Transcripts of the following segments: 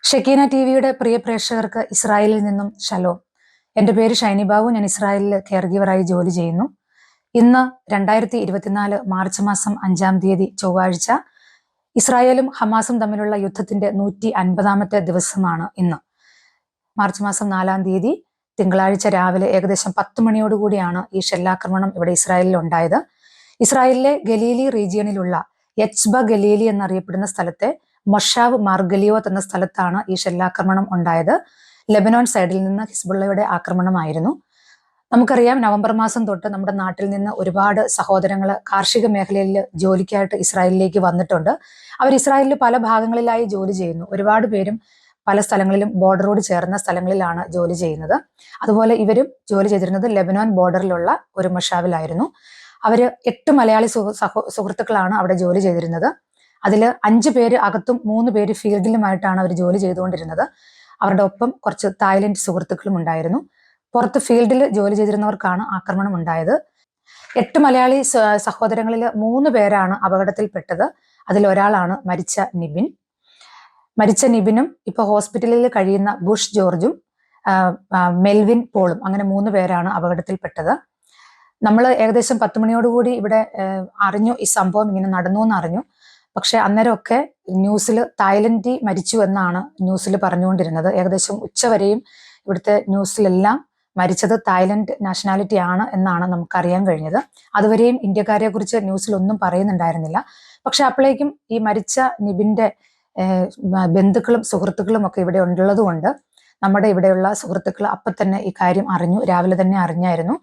ഷെക്കീന ടിവിയുടെ പ്രിയ പ്രേക്ഷകർക്ക് ഇസ്രായേലിൽ നിന്നും ഷലോം. എൻ്റെ പേര് ഷൈനി ബാബു. ഞാൻ ഇസ്രായേലിൽ കെയർ ഗീവറായി ജോലി ചെയ്യുന്നു. ഇന്ന് 2024 മാർച്ച് മാസം 5-ാം തീയതി ചൊവ്വാഴ്ച. ഇസ്രായേലും ഹമാസും തമ്മിലുള്ള യുദ്ധത്തിന്റെ 150-ാമത്തെ ദിവസമാണ് ഇന്ന്. മാർച്ച് മാസം 4-ാം തീയതി തിങ്കളാഴ്ച രാവിലെ ഏകദേശം 10 മണിയോടുകൂടിയാണ് ഈ ഷെല്ലാക്രമണം ഇവിടെ ഇസ്രായേലിൽ ഉണ്ടായത്. ഇസ്രായേലിലെ ഗലീലി റീജിയണിലുള്ള യച്ബ ഗലീലി എന്നറിയപ്പെടുന്ന സ്ഥലത്തെ മൊഷാവ് മാർഗലിയോത്ത് എന്ന സ്ഥലത്താണ് ഈ ഷെല്ലാക്രമണം ഉണ്ടായത്. ലെബനോൺ സൈഡിൽ നിന്ന് ഹിസ്ബുള്ളയുടെ ആക്രമണമായിരുന്നു. നമുക്കറിയാം, നവംബർ മാസം തൊട്ട് നമ്മുടെ നാട്ടിൽ നിന്ന് ഒരുപാട് സഹോദരങ്ങൾ കാർഷിക മേഖലയിൽ ജോലിക്കായിട്ട് ഇസ്രായേലിലേക്ക് വന്നിട്ടുണ്ട്. അവർ ഇസ്രായേലിൽ പല ഭാഗങ്ങളിലായി ജോലി ചെയ്യുന്നു. ഒരുപാട് പേരും പല സ്ഥലങ്ങളിലും ബോർഡറോട് ചേർന്ന സ്ഥലങ്ങളിലാണ് ജോലി ചെയ്യുന്നത്. അതുപോലെ ഇവരും ജോലി ചെയ്തിരുന്നത് ലെബനോൻ ബോർഡറിലുള്ള ഒരു മൊഷാവിലായിരുന്നു. അവര് 8 മലയാളി സുഹൃത്തുക്കളാണ് അവിടെ ജോലി ചെയ്തിരുന്നത്. അതിൽ 5 പേര് അകത്തും 3 പേര് ഫീൽഡിലുമായിട്ടാണ് അവർ ജോലി ചെയ്തുകൊണ്ടിരുന്നത്. അവരുടെ ഒപ്പം കുറച്ച് തായ്ലൻഡ് സുഹൃത്തുക്കളും ഉണ്ടായിരുന്നു. പുറത്ത് ഫീൽഡിൽ ജോലി ചെയ്തിരുന്നവർക്കാണ് ആക്രമണം ഉണ്ടായത്. 8 മലയാളി സഹോദരങ്ങളിൽ 3 പേരാണ് അപകടത്തിൽപ്പെട്ടത്. അതിലൊരാളാണ് മരിച്ച നിബിൻ. മരിച്ച നിബിനും ഇപ്പോൾ ഹോസ്പിറ്റലിൽ കഴിയുന്ന ബുഷ് ജോർജും മെൽവിൻ പോളും, അങ്ങനെ 3 പേരാണ് അപകടത്തിൽപ്പെട്ടത്. നമ്മൾ ഏകദേശം 10 മണിയോടുകൂടി ഇവിടെ അറിഞ്ഞു, ഈ സംഭവം ഇങ്ങനെ നടന്നു എന്ന് അറിഞ്ഞു. പക്ഷെ അന്നേരമൊക്കെ ന്യൂസിൽ തായ്ലൻഡിൽ മരിച്ചു എന്നാണ് ന്യൂസിൽ പറഞ്ഞുകൊണ്ടിരുന്നത്. ഏകദേശം ഉച്ചവരെയും ഇവിടുത്തെ ന്യൂസിലെല്ലാം മരിച്ചത് തായ്ലൻഡ് നാഷണാലിറ്റി ആണ് എന്നാണ് നമുക്കറിയാൻ കഴിഞ്ഞത്. അതുവരെയും ഇന്ത്യക്കാരെ കുറിച്ച് ന്യൂസിലൊന്നും പറയുന്നുണ്ടായിരുന്നില്ല. പക്ഷെ അപ്പോഴേക്കും ഈ മരിച്ച നിബിന്റെ ബന്ധുക്കളും സുഹൃത്തുക്കളും ഒക്കെ ഇവിടെ ഉള്ളത് കൊണ്ട് നമ്മുടെ ഇവിടെയുള്ള സുഹൃത്തുക്കൾ അപ്പം തന്നെ ഈ കാര്യം അറിഞ്ഞു. രാവിലെ തന്നെ അറിഞ്ഞായിരുന്നു.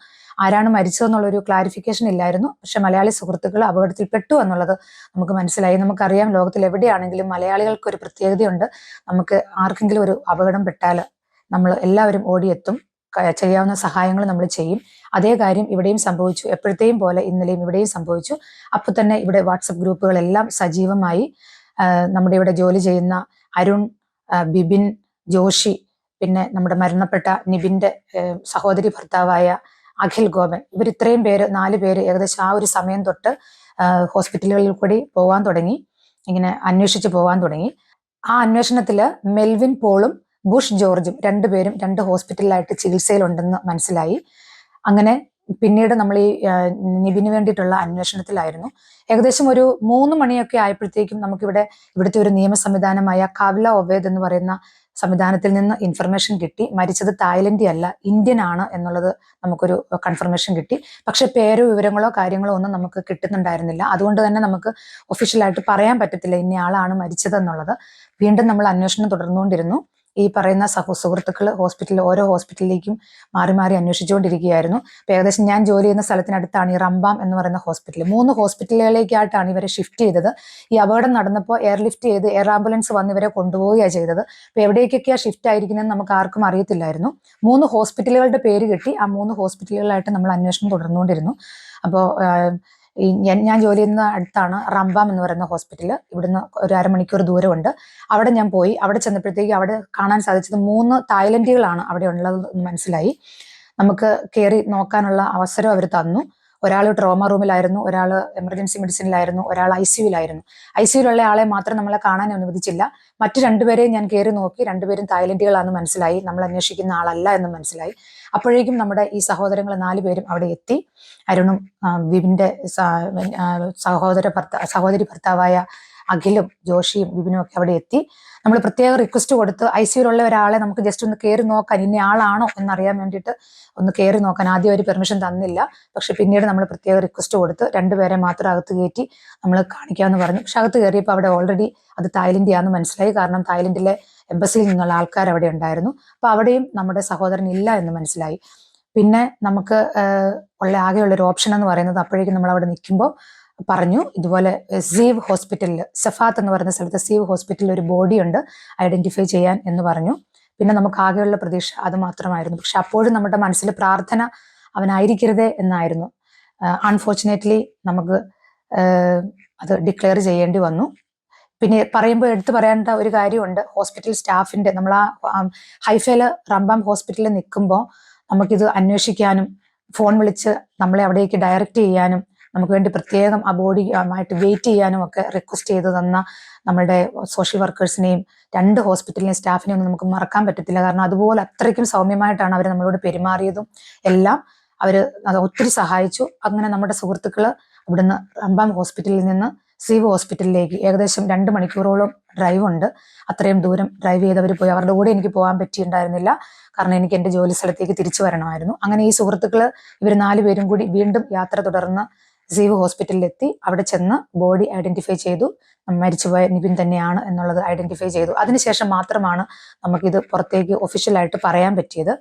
ആരാണ് മരിച്ചതെന്നുള്ളൊരു ക്ലാരിഫിക്കേഷൻ ഇല്ലായിരുന്നു. പക്ഷെ മലയാളി സുഹൃത്തുക്കൾ അപകടത്തിൽപ്പെട്ടു എന്നുള്ളത് നമുക്ക് മനസ്സിലായി. നമുക്കറിയാം, ലോകത്തിൽ എവിടെയാണെങ്കിലും മലയാളികൾക്ക് ഒരു പ്രത്യേകതയുണ്ട്. നമുക്ക് ആർക്കെങ്കിലും ഒരു അപകടം പെട്ടാൽ നമ്മൾ എല്ലാവരും ഓടിയെത്തും, ചെയ്യാവുന്ന സഹായങ്ങൾ നമ്മൾ ചെയ്യും. അതേ കാര്യം ഇവിടെയും സംഭവിച്ചു. എപ്പോഴത്തെയും പോലെ ഇന്നലെയും ഇവിടെയും സംഭവിച്ചു. അപ്പോൾ തന്നെ ഇവിടെ വാട്സപ്പ് ഗ്രൂപ്പുകളെല്ലാം സജീവമായി. നമ്മുടെ ഇവിടെ ജോലി ചെയ്യുന്ന അരുൺ, ബിബിൻ, ജോഷി, പിന്നെ നമ്മുടെ മരണപ്പെട്ട നിബിന്റെ സഹോദരി ഭർത്താവായ അഖിൽ ഗോപൻ, ഇവർ ഇത്രയും പേര് 4 പേര് ഏകദേശം ആ ഒരു സമയം തൊട്ട് ഹോസ്പിറ്റലുകളിൽ കൂടി പോകാൻ തുടങ്ങി, ഇങ്ങനെ അന്വേഷിച്ച് പോകാൻ തുടങ്ങി. ആ അന്വേഷണത്തിൽ മെൽവിൻ പോളും ബുഷ് ജോർജും 2 പേരും 2 ഹോസ്പിറ്റലിലായിട്ട് ചികിത്സയിലുണ്ടെന്ന് മനസ്സിലായി. അങ്ങനെ പിന്നീട് നമ്മൾ ഈ നിബിന് വേണ്ടിയിട്ടുള്ള അന്വേഷണത്തിലായിരുന്നു. ഏകദേശം ഒരു 3 മണിയൊക്കെ ആയപ്പോഴത്തേക്കും നമുക്കിവിടെ ഇവിടുത്തെ ഒരു നിയമ സംവിധാനമായ കാവ്ല ഒവേദ് എന്ന് പറയുന്ന സംവിധാനത്തിൽ നിന്ന് ഇൻഫർമേഷൻ കിട്ടി. മരിച്ചത് തായ്ലൻഡി അല്ല, ഇന്ത്യൻ ആണ് എന്നുള്ളത് നമുക്കൊരു കൺഫർമേഷൻ കിട്ടി. പക്ഷെ പേരോ വിവരങ്ങളോ കാര്യങ്ങളോ ഒന്നും നമുക്ക് കിട്ടുന്നുണ്ടായിരുന്നില്ല. അതുകൊണ്ട് തന്നെ നമുക്ക് ഒഫീഷ്യലായിട്ട് പറയാൻ പറ്റത്തില്ല ഇന്നയാളാണ് മരിച്ചത് എന്നുള്ളത്. വീണ്ടും നമ്മൾ അന്വേഷണം തുടർന്നുകൊണ്ടിരുന്നു. ഈ പറയുന്ന സുഹൃത്തുക്കൾ ഓരോ ഹോസ്പിറ്റലിലേക്കും മാറി മാറി അന്വേഷിച്ചുകൊണ്ടിരിക്കുകയായിരുന്നു. അപ്പോൾ ഏകദേശം ഞാൻ ജോലി ചെയ്യുന്ന സ്ഥലത്തിനടുത്താണ് ഈ റംബാം എന്ന് പറയുന്ന ഹോസ്പിറ്റൽ. 3 ഹോസ്പിറ്റലുകളിലേക്കായിട്ടാണ് ഇവരെ ഷിഫ്റ്റ് ചെയ്തത്. ഈ അപകടം നടന്നപ്പോൾ എയർലിഫ്റ്റ് ചെയ്ത് എയർ ആംബുലൻസ് വന്ന് ഇവരെ കൊണ്ടുപോവുകയാണ് ചെയ്തത്. അപ്പോൾ എവിടേക്കൊക്കെയാണ് ഷിഫ്റ്റ് ആയിരിക്കുന്നതെന്ന് നമുക്ക് ആർക്കും അറിയത്തില്ലായിരുന്നു. 3 ഹോസ്പിറ്റലുകളുടെ പേര് കിട്ടി. ആ 3 ഹോസ്പിറ്റലുകളായിട്ട് നമ്മൾ അന്വേഷണം തുടർന്നുകൊണ്ടിരുന്നു. അപ്പോൾ ഞാൻ ജോലി ചെയ്യുന്ന അടുത്താണ് റംബാം എന്ന് പറയുന്ന ഹോസ്പിറ്റൽ. ഇവിടുന്ന് ഒരു അരമണിക്കൂർ ദൂരമുണ്ട്. അവിടെ ഞാൻ പോയി. അവിടെ ചെന്നപ്പോഴത്തേക്ക് അവിടെ കാണാൻ സാധിച്ചത് 3 തായ്ലൻഡികളാണ് അവിടെ ഉള്ളതെന്ന് മനസ്സിലായി. നമുക്ക് കയറി നോക്കാനുള്ള അവസരം അവർ തന്നു. ഒരാൾ ട്രോമ റൂമിലായിരുന്നു, ഒരാൾ എമർജൻസി മെഡിസിനിലായിരുന്നു, ഒരാൾ ICUവിലായിരുന്നു. ICUവിലുള്ള ആളെ മാത്രം നമ്മളെ കാണാൻ അനുവദിച്ചില്ല. മറ്റു 2 പേരെയും ഞാൻ കയറി നോക്കി. 2 പേരും തായ്ലൻഡികളാണെന്ന് മനസ്സിലായി. നമ്മൾ അന്വേഷിക്കുന്ന ആളല്ല എന്ന് മനസ്സിലായി. അപ്പോഴേക്കും നമ്മുടെ ഈ സഹോദരങ്ങൾ 4 പേരും അവിടെ എത്തി. അരുണും വിപിന്റെ സഹോദരി ഭർത്താവായ അഖിലും ജോഷിയും വിപിനും ഒക്കെ അവിടെ എത്തി. നമ്മൾ പ്രത്യേക റിക്വസ്റ്റ് കൊടുത്ത് ICUവിലുള്ള ഒരാളെ നമുക്ക് ജസ്റ്റ് ഒന്ന് കയറി നോക്കാൻ, ഇന്ന ആളാണോ എന്നറിയാൻ വേണ്ടിയിട്ട് ഒന്ന് കയറി നോക്കാൻ ആദ്യം ഒരു പെർമിഷൻ തന്നില്ല. പക്ഷെ പിന്നീട് നമ്മൾ പ്രത്യേക റിക്വസ്റ്റ് കൊടുത്ത് 2 പേരെ മാത്രം അകത്ത് കയറ്റി നമ്മൾ കാണിക്കാമെന്ന് പറഞ്ഞു. പക്ഷെ അകത്ത് കയറിയപ്പോൾ അവിടെ ഓൾറെഡി അത് തായ്ലൻഡിയാണെന്ന് മനസ്സിലായി. കാരണം തായ്ലൻഡിലെ എംബസിയിൽ നിന്നുള്ള ആൾക്കാർ അവിടെ ഉണ്ടായിരുന്നു. അപ്പോൾ അവിടെയും നമ്മുടെ സഹോദരൻ ഇല്ല എന്ന് മനസ്സിലായി. പിന്നെ നമുക്ക് ആകെയുള്ളൊരു ഓപ്ഷൻ എന്ന് പറയുന്നത്, അപ്പോഴേക്കും നമ്മൾ അവിടെ നിൽക്കുമ്പോൾ പറഞ്ഞു, ഇതുപോലെ സീവ് ഹോസ്പിറ്റലിൽ, സഫാത്ത് എന്ന് പറയുന്ന സ്ഥലത്ത് സീവ് ഹോസ്പിറ്റലിൽ ഒരു ബോഡി ഉണ്ട്, ഐഡന്റിഫൈ ചെയ്യാൻ എന്ന് പറഞ്ഞു. പിന്നെ നമുക്ക് ആകെയുള്ള പ്രതീക്ഷ അത് മാത്രമായിരുന്നു. പക്ഷെ അപ്പോഴും നമ്മുടെ മനസ്സിൽ പ്രാർത്ഥന അവനായിരിക്കരുതേ എന്നായിരുന്നു. അൺഫോർച്ചുനേറ്റ്ലി നമുക്ക് അത് ഡിക്ലെയർ ചെയ്യേണ്ടി വന്നു. പിന്നെ പറയുമ്പോൾ എടുത്തു പറയേണ്ട ഒരു കാര്യമുണ്ട്. ഹോസ്പിറ്റൽ സ്റ്റാഫിന്റെ, നമ്മൾ ആ ഹൈഫയില് റംബാം ഹോസ്പിറ്റലിൽ നിൽക്കുമ്പോൾ നമുക്കിത് അന്വേഷിക്കാനും ഫോൺ വിളിച്ച് നമ്മളെ അവിടേക്ക് ഡയറക്റ്റ് ചെയ്യാനും നമുക്ക് വേണ്ടി പ്രത്യേകം ആ ബോഡി ആയിട്ട് വെയിറ്റ് ചെയ്യാനും ഒക്കെ റിക്വസ്റ്റ് ചെയ്ത് തന്ന നമ്മളുടെ സോഷ്യൽ വർക്കേഴ്സിനെയും 2 ഹോസ്പിറ്റലിലെയും സ്റ്റാഫിനെയും ഒന്നും നമുക്ക് മറക്കാൻ പറ്റത്തില്ല. കാരണം അതുപോലെ അത്രയ്ക്കും സൗമ്യമായിട്ടാണ് അവർ നമ്മളോട് പെരുമാറിയതും എല്ലാം. അവര് അത് ഒത്തിരി സഹായിച്ചു. അങ്ങനെ നമ്മുടെ സുഹൃത്തുക്കള് ഇവിടുന്ന് റമ്പാം ഹോസ്പിറ്റലിൽ നിന്ന് സീവ് ഹോസ്പിറ്റലിലേക്ക് ഏകദേശം 2 മണിക്കൂറോളം ഡ്രൈവ് ഉണ്ട്. അത്രയും ദൂരം ഡ്രൈവ് ചെയ്തവർ പോയി. അവരുടെ കൂടെ എനിക്ക് പോകാൻ പറ്റിയിട്ടുണ്ടായിരുന്നില്ല, കാരണം എനിക്ക് എൻ്റെ ജോലി സ്ഥലത്തേക്ക് തിരിച്ചു വരണമായിരുന്നു. അങ്ങനെ ഈ സുഹൃത്തുക്കള് ഇവർ 4 പേരും കൂടി വീണ്ടും യാത്ര തുടർന്ന് സീവ് ഹോസ്പിറ്റലിലെത്തി. അവിടെ ചെന്ന് ബോഡി ഐഡന്റിഫൈ ചെയ്തു. മരിച്ചുപോയ നിവിൻ തന്നെയാണ് എന്നുള്ളത് ഐഡന്റിഫൈ ചെയ്തു. അതിനുശേഷം മാത്രമാണ് നമുക്കിത് പുറത്തേക്ക് ഒഫീഷ്യലായിട്ട് പറയാൻ പറ്റിയത്.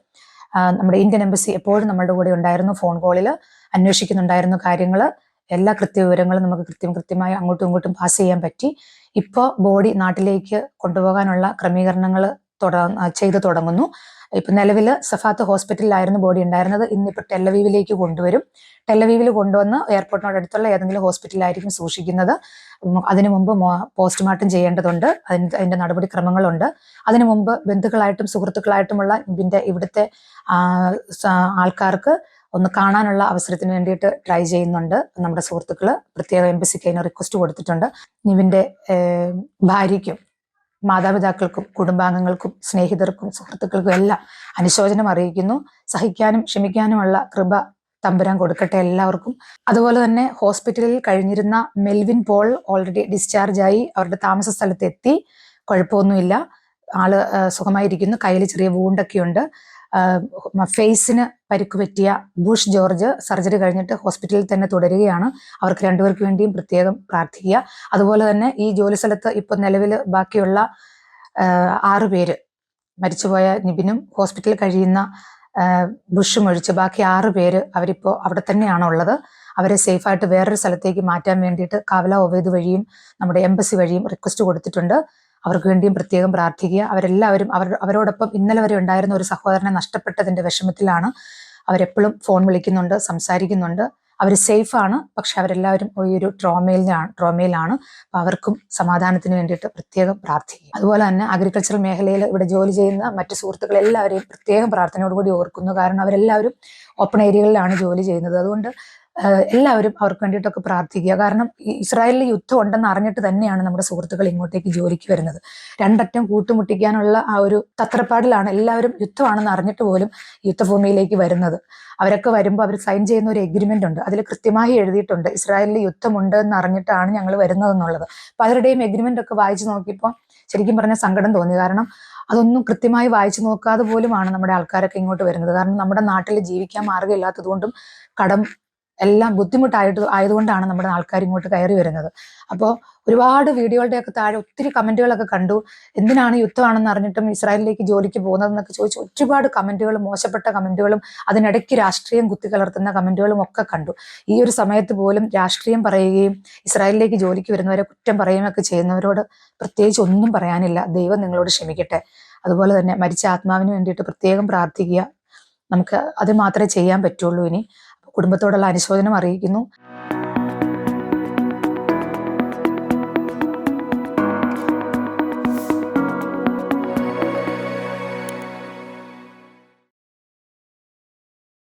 നമ്മുടെ ഇന്ത്യൻ എംബസി എപ്പോഴും നമ്മളുടെ കൂടെ ഉണ്ടായിരുന്നു. ഫോൺ കോളിൽ അന്വേഷിക്കുന്നുണ്ടായിരുന്നു കാര്യങ്ങൾ. എല്ലാ കൃത്യവിവരങ്ങളും നമുക്ക് കൃത്യമായി അങ്ങോട്ടും ഇങ്ങോട്ടും പാസ് ചെയ്യാൻ പറ്റി. ഇപ്പോൾ ബോഡി നാട്ടിലേക്ക് കൊണ്ടുപോകാനുള്ള ക്രമീകരണങ്ങൾ ചെയ്തു തുടങ്ങുന്നു. ഇപ്പൊ നിലവിൽ സഫാത്ത് ഹോസ്പിറ്റലിലായിരുന്നു ബോഡി ഉണ്ടായിരുന്നത്. ഇന്നിപ്പോൾ ടെല്ലവീവിലേക്ക് കൊണ്ടുവരും. ടെല്ലവീവിൽ കൊണ്ടുവന്ന് എയർപോർട്ടിനോട് അടുത്തുള്ള ഏതെങ്കിലും ഹോസ്പിറ്റലിലായിരിക്കും സൂക്ഷിക്കുന്നത്. അതിനു മുമ്പ് പോസ്റ്റ്മോർട്ടം ചെയ്യേണ്ടതുണ്ട്. അതിന്റെ നടപടിക്രമങ്ങളുണ്ട്. അതിനു മുമ്പ് ബന്ധുക്കളായിട്ടും സുഹൃത്തുക്കളായിട്ടുമുള്ള ഇവിടുത്തെ ആൾക്കാർക്ക് ഒന്ന് കാണാനുള്ള അവസരത്തിന് വേണ്ടിയിട്ട് ട്രൈ ചെയ്യുന്നുണ്ട് നമ്മുടെ സുഹൃത്തുക്കള്. പ്രത്യേക എംബസിക്ക് അതിന് റിക്വസ്റ്റ് കൊടുത്തിട്ടുണ്ട്. നിവിന്റെ ഭാര്യയ്ക്കും മാതാപിതാക്കൾക്കും കുടുംബാംഗങ്ങൾക്കും സ്നേഹിതർക്കും സുഹൃത്തുക്കൾക്കും എല്ലാം അനുശോചനം അറിയിക്കുന്നു. സഹിക്കാനും ക്ഷമിക്കാനുമുള്ള കൃപ തമ്പുരാൻ കൊടുക്കട്ടെ എല്ലാവർക്കും. അതുപോലെ തന്നെ ഹോസ്പിറ്റലിൽ കഴിഞ്ഞിരുന്ന മെൽവിൻ പോൾ ഓൾറെഡി ഡിസ്ചാർജ് ആയി അവരുടെ താമസ സ്ഥലത്ത് എത്തി. കുഴപ്പമൊന്നുമില്ല, ആള് സുഖമായിരിക്കുന്നു. കയ്യിൽ ചെറിയ വൂണ്ടൊക്കെ ഉണ്ട്. ഫേസിന് പരിക്ക് പറ്റിയ ബുഷ് ജോർജ് സർജറി കഴിഞ്ഞിട്ട് ഹോസ്പിറ്റലിൽ തന്നെ തുടരുകയാണ്. അവർക്ക് 2 പേർക്ക് വേണ്ടിയും പ്രത്യേകം പ്രാർത്ഥിക്കുക. അതുപോലെ തന്നെ ഈ ജോലി സ്ഥലത്ത് ഇപ്പൊ നിലവിൽ ബാക്കിയുള്ള 6 പേര്, മരിച്ചുപോയ നിബിനും ഹോസ്പിറ്റലിൽ കഴിയുന്ന ബുഷും ഒഴിച്ച് ബാക്കി 6 പേര് അവരിപ്പോ അവിടെ തന്നെയാണ് ഉള്ളത്. അവരെ സേഫായിട്ട് വേറൊരു സ്ഥലത്തേക്ക് മാറ്റാൻ വേണ്ടിയിട്ട് കാവല ഒവേദ് വഴിയും നമ്മുടെ എംബസി വഴിയും റിക്വസ്റ്റ് കൊടുത്തിട്ടുണ്ട്. അവർക്ക് വേണ്ടിയും പ്രത്യേകം പ്രാർത്ഥിക്കുക. അവരെല്ലാവരും അവരോടൊപ്പം ഇന്നലെ വരെ ഉണ്ടായിരുന്ന ഒരു സഹോദരനെ നഷ്ടപ്പെട്ടതിന്റെ വിഷമത്തിലാണ്. അവരെപ്പോഴും ഫോൺ വിളിക്കുന്നുണ്ട്, സംസാരിക്കുന്നുണ്ട്. അവർ സേഫാണ്. പക്ഷെ അവരെല്ലാവരും ഈ ഒരു ട്രോമയിലാണ്. അപ്പൊ അവർക്കും സമാധാനത്തിന് വേണ്ടിയിട്ട് പ്രത്യേകം പ്രാർത്ഥിക്കുക. അതുപോലെ തന്നെ അഗ്രികൾച്ചറൽ മേഖലയിൽ ഇവിടെ ജോലി ചെയ്യുന്ന മറ്റു സുഹൃത്തുക്കൾ എല്ലാവരെയും പ്രത്യേകം പ്രാർത്ഥനയോടുകൂടി ഓർക്കുന്നു. കാരണം അവരെല്ലാവരും ഓപ്പൺ ഏരിയകളിലാണ് ജോലി ചെയ്യുന്നത്. അതുകൊണ്ട് എല്ലാവരും അവർക്ക് വേണ്ടിയിട്ടൊക്കെ പ്രാർത്ഥിക്കുക. കാരണം ഇസ്രായേലിൽ യുദ്ധം ഉണ്ടെന്ന് അറിഞ്ഞിട്ട് തന്നെയാണ് നമ്മുടെ സുഹൃത്തുക്കൾ ഇങ്ങോട്ടേക്ക് ജോലിക്ക് വരുന്നത്. 2 അറ്റം കൂട്ടുമുട്ടിക്കാനുള്ള ആ ഒരു തത്രപ്പാടിലാണ് എല്ലാവരും. യുദ്ധമാണെന്ന് അറിഞ്ഞിട്ട് പോലും യുദ്ധഭൂമിയിലേക്ക് വരുന്നത്. അവരൊക്കെ വരുമ്പോൾ അവർ സൈൻ ചെയ്യുന്ന ഒരു എഗ്രിമെന്റ് ഉണ്ട്. അതിൽ കൃത്യമായി എഴുതിയിട്ടുണ്ട് ഇസ്രായേലിൽ യുദ്ധമുണ്ട് എന്ന് അറിഞ്ഞിട്ടാണ് ഞങ്ങൾ വരുന്നതെന്നുള്ളത്. പലരുടെയും എഗ്രിമെന്റ് ഒക്കെ വായിച്ചു നോക്കിയപ്പോൾ ശരിക്കും പറഞ്ഞ സങ്കടം തോന്നി. കാരണം അതൊന്നും കൃത്യമായി വായിച്ചു നോക്കാതെ പോലുമാണ് നമ്മുടെ ആൾക്കാരൊക്കെ ഇങ്ങോട്ട് വരുന്നത്. കാരണം നമ്മുടെ നാട്ടിൽ ജീവിക്കാൻ മാർഗ്ഗമില്ലാത്തതുകൊണ്ടും കടം എല്ലാം ആയതുകൊണ്ടാണ് നമ്മുടെ ആൾക്കാർ ഇങ്ങോട്ട് കയറി വരുന്നത്. അപ്പോൾ ഒരുപാട് വീഡിയോകളുടെയൊക്കെ താഴെ ഒത്തിരി കമന്റുകളൊക്കെ കണ്ടു. എന്തിനാണ് യുദ്ധമാണെന്ന് അറിഞ്ഞിട്ടും ഇസ്രായേലിലേക്ക് ജോലിക്ക് പോകുന്നതെന്നൊക്കെ ചോദിച്ച് ഒരുപാട് കമന്റുകളും മോശപ്പെട്ട കമന്റുകളും അതിനിടയ്ക്ക് രാഷ്ട്രീയം കുത്തിക്കലർത്തുന്ന കമന്റുകളും ഒക്കെ കണ്ടു. ഈ ഒരു സമയത്ത് പോലും രാഷ്ട്രീയം പറയുകയും ഇസ്രായേലിലേക്ക് ജോലിക്ക് വരുന്നവരെ കുറ്റം പറയുകയും ഒക്കെ ചെയ്യുന്നവരോട് പ്രത്യേകിച്ച് ഒന്നും പറയാനില്ല. ദൈവം നിങ്ങളോട് ക്ഷമിക്കട്ടെ. അതുപോലെ തന്നെ മരിച്ച ആത്മാവിന് വേണ്ടിയിട്ട് പ്രത്യേകം പ്രാർത്ഥിക്കുക. നമുക്ക് അത് മാത്രമേ ചെയ്യാൻ പറ്റുള്ളൂ. ഇനി കുടുംബത്തോടുള്ള അനുശോചനം അറിയിക്കുന്നു.